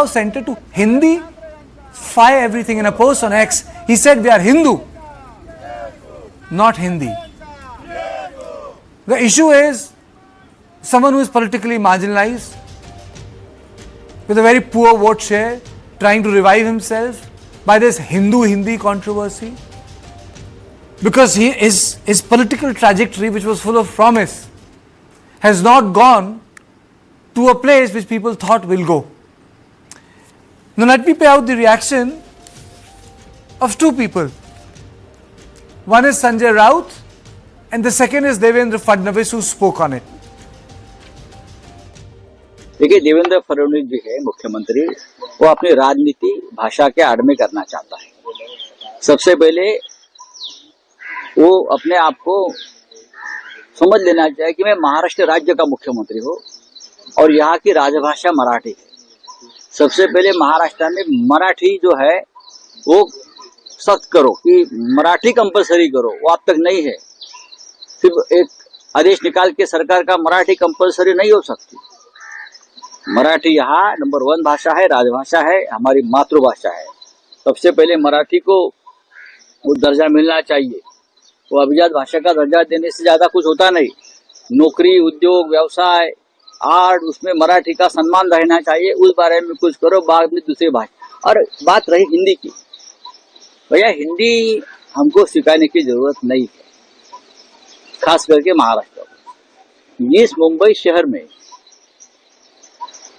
center to Hindi, fire everything. In a post on X, he said we are Hindu, not Hindi. The issue is someone who is politically marginalized, with a very poor vote share, trying to revive himself by this Hindu-Hindi controversy. Because his political trajectory, which was full of promise, has not gone to a place which people thought will go. Now let me pay out the reaction of two people. One is Sanjay Raut and the second is Devendra Fadnavis, who spoke on it. देखिए, देवेंद्र फडणवीस जी है मुख्यमंत्री, वो अपनी राजनीति भाषा के आड़ में करना चाहता है। सबसे पहले वो अपने आप को समझ लेना चाहिए कि मैं महाराष्ट्र राज्य का मुख्यमंत्री हूँ और यहाँ की राजभाषा मराठी है। सबसे पहले महाराष्ट्र में मराठी जो है वो सख्त करो कि मराठी कंपलसरी करो, वो अब तक नहीं है। सिर्फ एक आदेश निकाल के सरकार का मराठी कंपलसरी नहीं हो सकती। मराठी यहाँ नंबर 1 भाषा है, राजभाषा है, हमारी मातृभाषा है। सबसे पहले मराठी को वो दर्जा मिलना चाहिए। वो अभिजात भाषा का दर्जा देने से ज्यादा कुछ होता नहीं। नौकरी, उद्योग, व्यवसाय, आर्ट, उसमें मराठी का सम्मान रहना चाहिए। उस बारे में कुछ करो, बाद में दूसरी भाषा। और बात रही हिंदी की, भैया हिंदी हमको सिखाने की जरूरत नहीं है, खास करके महाराष्ट्र में। इस मुंबई शहर में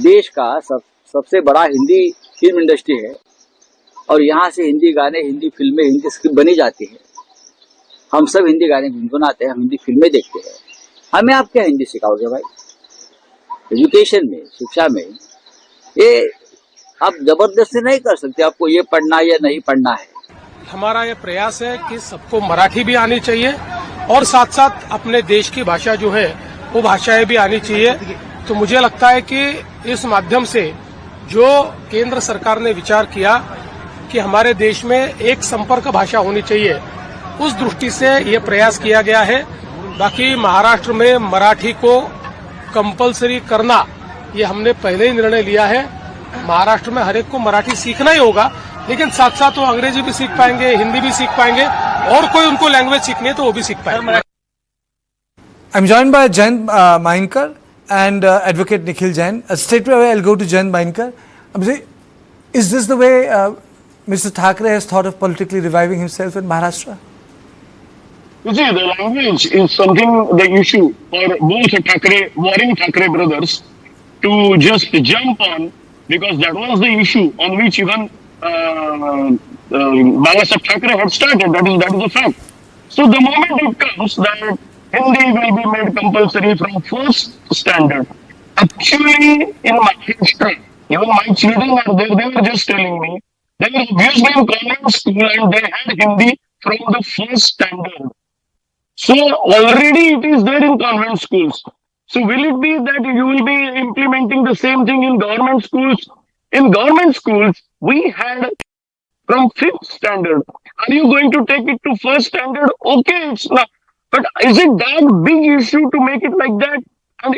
देश का सबसे बड़ा हिंदी फिल्म इंडस्ट्री है और यहाँ से हिंदी गाने, हिंदी फिल्में, हिंदी स्क्रिप्ट बनी जाती है। हम सब हिंदी गाने गुनगुनाते हैं, हम हिंदी फिल्में देखते हैं। हमें आप क्या हिंदी सिखाओगे भाई? एजुकेशन में, शिक्षा में ये आप जबरदस्ती नहीं कर सकते, आपको ये पढ़ना या नहीं पढ़ना है। हमारा ये प्रयास है कि सबको मराठी भी आनी चाहिए और साथ साथ अपने देश की भाषा जो है वो भाषाएं भी आनी चाहिए। तो मुझे लगता है कि इस माध्यम से जो केंद्र सरकार ने विचार किया कि हमारे देश में एक संपर्क भाषा होनी चाहिए, उस दृष्टि से ये प्रयास किया गया है। बाकी महाराष्ट्र में मराठी को कंपलसरी करना ये हमने पहले ही निर्णय लिया है। महाराष्ट्र में हर एक को मराठी सीखना ही होगा, लेकिन साथ साथ वो अंग्रेजी भी सीख पाएंगे, हिंदी भी सीख पाएंगे और कोई उनको लैंग्वेज सीखनी है तो वो भी सीख पाएंगे। I am joined by Jayant Mainkar and Advocate Nikhil Jain. Straight away I'll go to Jayant Mainkar. Is this the way Mr. Thackeray has thought of politically reviving himself in Maharashtra? You see, the language is something, the issue for both warring Thackeray brothers to just jump on, because that was the issue on which even Balasaheb Thackeray had started. That is a fact. So the moment it comes that Hindi will be made compulsory from first standard. Actually, in Maharashtra, even my children are there, they were just telling me, they were obviously in convent school and they had Hindi from the first standard. So already it is there in convent schools. So will it be that you will be implementing the same thing in government schools? In government schools, we had from 5th standard. Are you going to take it to first standard? Okay, it's not. But is it that big issue to make it like that? And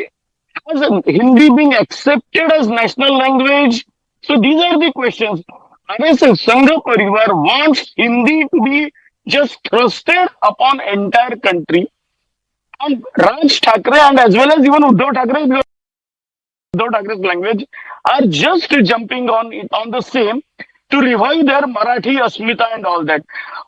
has Hindi being accepted as national language? So these are the questions. RSS Sangha Parivar wants Hindi to be just thrusted upon entire country. And Raj Thackeray and as well as even Uddhav Thackeray's language are just jumping on it, on the same, to revive their Marathi Asmita and all that.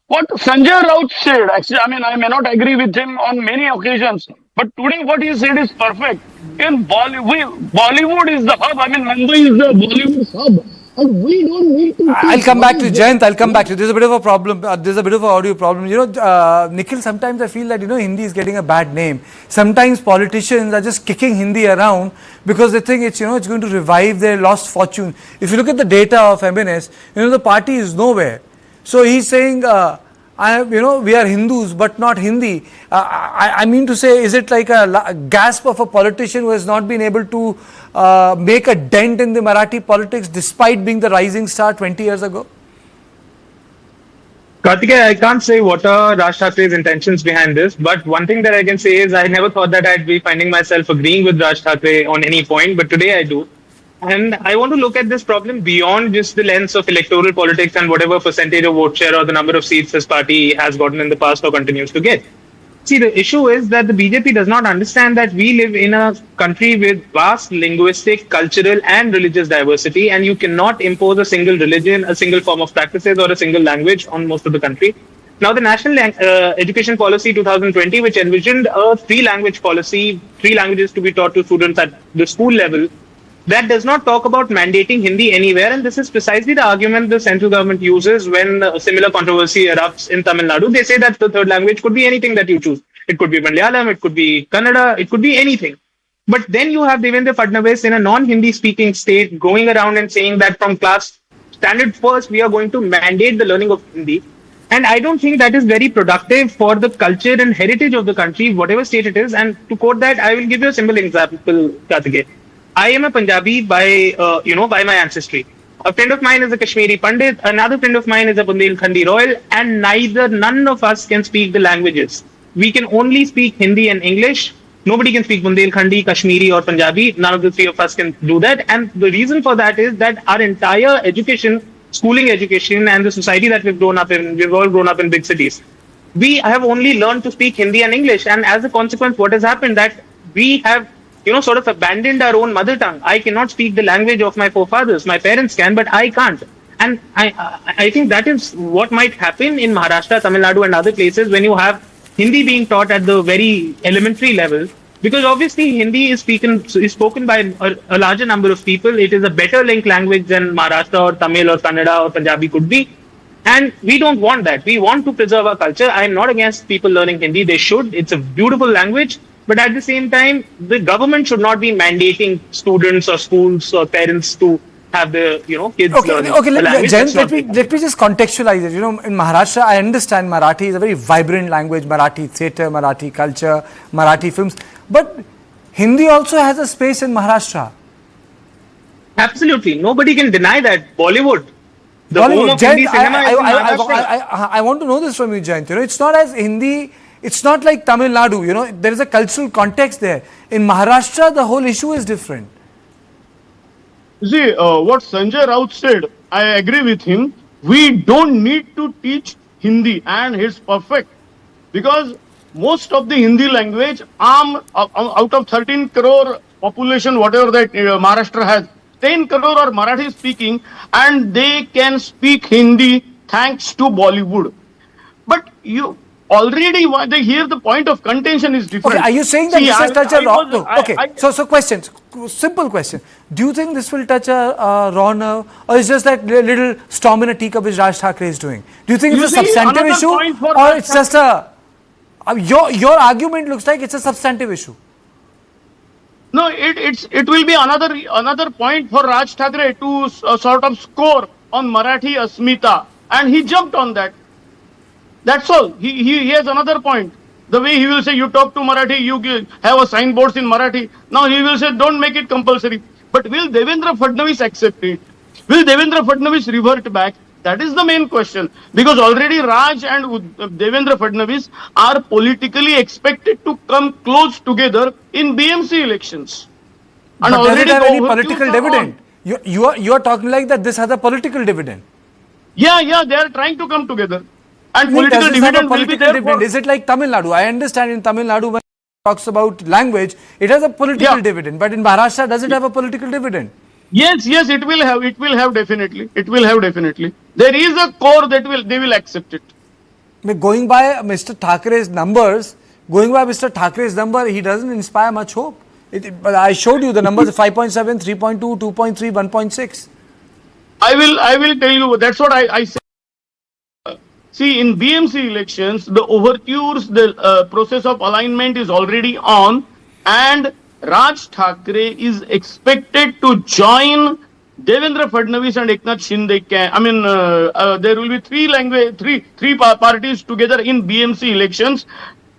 What Sanjay Raut said, actually, I mean, I may not agree with him on many occasions, but today what he said is perfect. In Bollywood is the hub. I mean, Mumbai is the Bollywood hub. And we don't need to... I'll come back to Jayant. I'll come back to... There's a bit of a problem. There's a bit of an audio problem. You know, Nikhil, sometimes I feel that, Hindi is getting a bad name. Sometimes politicians are just kicking Hindi around because they think it's, it's going to revive their lost fortune. If you look at the data of MNS, the party is nowhere. So he's saying, we are Hindus, but not Hindi. I mean to say, is it like a gasp of a politician who has not been able to make a dent in the Marathi politics despite being the rising star 20 years ago? Kartikeya, I can't say what are Raj Thakray's intentions behind this, but one thing that I can say is I never thought that I'd be finding myself agreeing with Raj Thackeray on any point, but today I do. And I want to look at this problem beyond just the lens of electoral politics and whatever percentage of vote share or the number of seats this party has gotten in the past or continues to get. See, the issue is that the BJP does not understand that we live in a country with vast linguistic, cultural, and religious diversity, and you cannot impose a single religion, a single form of practices, or a single language on most of the country. Now, the National Education Policy 2020, which envisioned a three-language policy, three languages to be taught to students at the school level, that does not talk about mandating Hindi anywhere, and this is precisely the argument the central government uses when a similar controversy erupts in Tamil Nadu. They say that the third language could be anything that you choose. It could be Malayalam, it could be Kannada, it could be anything. But then you have Devendra Fadnavis in a non-Hindi speaking state going around and saying that from class standard first, we are going to mandate the learning of Hindi. And I don't think that is very productive for the culture and heritage of the country, whatever state it is. And to quote that, I will give you a simple example, Karthikeya. I am a Punjabi by my ancestry. A friend of mine is a Kashmiri Pandit. Another friend of mine is a Bundelkhandi Royal, and none of us can speak the languages. We can only speak Hindi and English. Nobody can speak Bundelkhandi, Kashmiri, or Punjabi. None of the three of us can do that. And the reason for that is that our entire education, schooling education, and the society that we've all grown up in big cities. We have only learned to speak Hindi and English, and as a consequence, what has happened that we have sort of abandoned our own mother tongue. I cannot speak the language of my forefathers. My parents can, but I can't. And I think that is what might happen in Maharashtra, Tamil Nadu, and other places when you have Hindi being taught at the very elementary level. Because obviously Hindi is spoken by a larger number of people. It is a better linked language than Maharashtra or Tamil or Kannada or Punjabi could be. And we don't want that. We want to preserve our culture. I am not against people learning Hindi. They should. It's a beautiful language. But at the same time, the government should not be mandating students or schools or parents to have the kids learning. Okay, let me just contextualize it. In Maharashtra, I understand Marathi is a very vibrant language. Marathi theatre, Marathi culture, Marathi films. But Hindi also has a space in Maharashtra. Absolutely, nobody can deny that. Bollywood, the home of Hindi cinema, is in Maharashtra. I want to know this from you, Jayant. It's not as Hindi. It's not like Tamil Nadu, there is a cultural context there. In Maharashtra, the whole issue is different. See, what Sanjay Raut said, I agree with him. We don't need to teach Hindi, and it's perfect. Because most of the Hindi language, out of 13 crore population, whatever that Maharashtra has, 10 crore are Marathi speaking, and they can speak Hindi thanks to Bollywood. But already here the point of contention is different. Okay, are you saying that this will touch a raw nerve? Okay, so question, simple question. Do you think this will touch a raw nerve, or is just that little storm in a teacup which Raj Thackeray is doing? Do you think it's a substantive issue, or it's just your argument looks like it's a substantive issue? No, it will be another point for Raj Thackeray to sort of score on Marathi Asmita, and he jumped on that. That's all. He has another point. The way he will say, you talk to Marathi, you have a signboards in Marathi. Now he will say, don't make it compulsory. But will Devendra Fadnavis accept it? Will Devendra Fadnavis revert back? That is the main question. Because already Raj and Devendra Fadnavis are politically expected to come close together in BMC elections. And but does it have any political dividend? You are talking like that this has a political dividend. Yeah, they are trying to come together. And political dividend will be there. Is it like Tamil Nadu? I understand in Tamil Nadu when it talks about language, it has a political dividend. But in Maharashtra, does it have a political dividend? Yes, it will have. It will have definitely. It will have definitely. There is a core that they will accept it. Going by Mr. Thackeray's numbers, he doesn't inspire much hope. But I showed you the numbers: 5.7, 3.2, 2.3, 1.6. I will tell you. That's what I said. See, in BMC elections, the overtures, the process of alignment is already on, and Raj Thackeray is expected to join Devendra Fadnavis and Eknath Shinde. There will be three parties together in BMC elections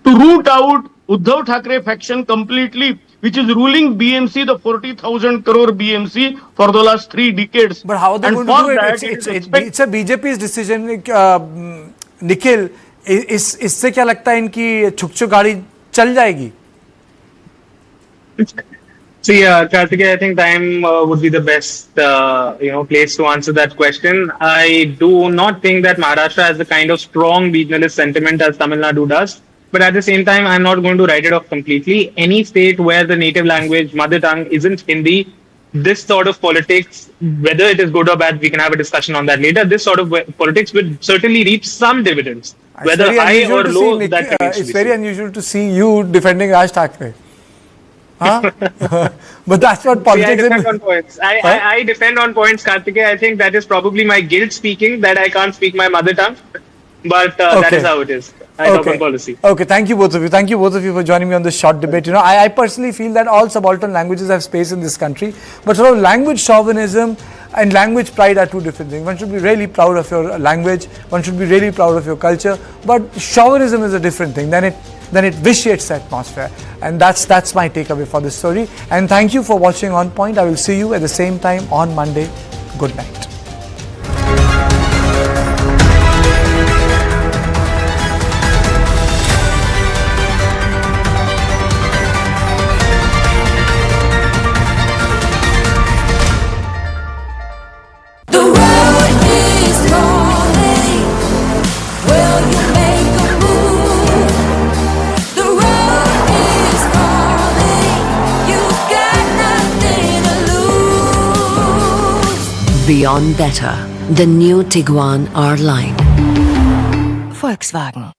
to root out Uddhav Thackeray faction completely, which is ruling BMC, the 40,000 crore BMC for the last 3 decades. But how are they going to do it? It's a BJP's decision. Nikhil, इससे क्या लगता है इनकी छुक-छुक गाड़ी चल जाएगी? See, Karthikeya, I think time would be the best, place to answer that question. I do not think that Maharashtra has the kind of strong regionalist sentiment as Tamil Nadu does. But at the same time, I'm not going to write it off completely. Any state where the native language, mother tongue, isn't Hindi, this sort of politics, whether it is good or bad, we can have a discussion on that later. This sort of politics would certainly reap some dividends, whether high or low. It's very unusual to see you defending Raj Thackeray. Huh? But that's what politics See, I defend on points. I defend on points, Karthikeya. I think that is probably my guilt speaking, that I can't speak my mother tongue. But that is how it is. I talk on policy. Okay, thank you both of you. Thank you both of you for joining me on this short debate. I personally feel that all subaltern languages have space in this country, but sort of language chauvinism and language pride are two different things. One should be really proud of your language, one should be really proud of your culture, but chauvinism is a different thing. Then it vitiates the atmosphere, and that's my takeaway for this story. And thank you for watching On Point. I will see you at the same time on Monday. Good night. The road is calling. Will you make a move? The road is calling. You've got nothing to lose. Beyond Better, the new Tiguan R line. Volkswagen.